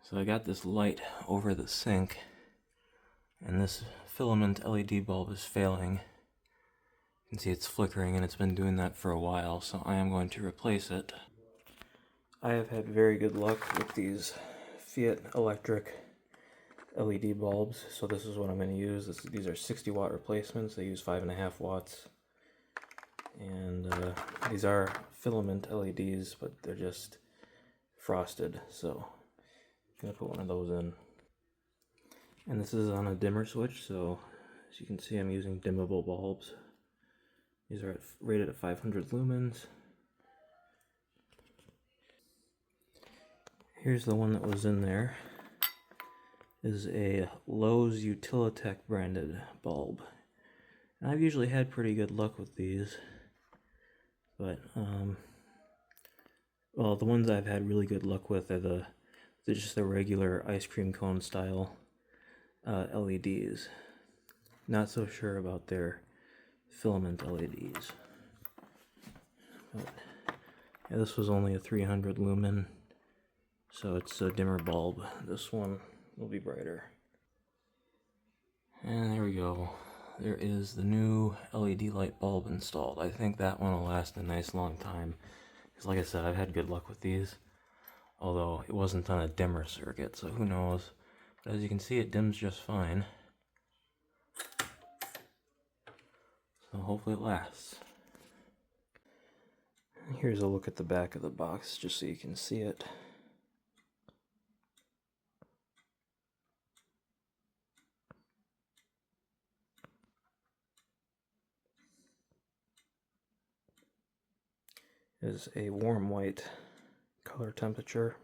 So I got this light over the sink, and this filament LED bulb is failing. You can see it's flickering, and it's been doing that for a while, so I am going to replace it. I have had very good luck with these Feit electric LED bulbs, so this is what I'm going to use. These are 60 watt replacements. They use 5.5 watts. And these are filament LEDs, but they're just frosted, so I'm going to put one of those in. And this is on a dimmer switch, so as you can see I'm using dimmable bulbs. These are rated at 500 lumens. Here's the one that was in there. This is a Lowe's Utilitech branded bulb. And I've usually had pretty good luck with these, but well, the ones I've had really good luck with are they're just the regular ice cream cone style LEDs. Not so sure about their filament LEDs. But yeah, this was only a 300 lumen, so it's a dimmer bulb. This one will be brighter. And there we go. There is the new LED light bulb installed. I think that one will last a nice long time. Because like I said, I've had good luck with these. Although it wasn't on a dimmer circuit, so who knows. But as you can see, it dims just fine. So hopefully it lasts. Here's a look at the back of the box, just so you can see it. It is a warm white color temperature.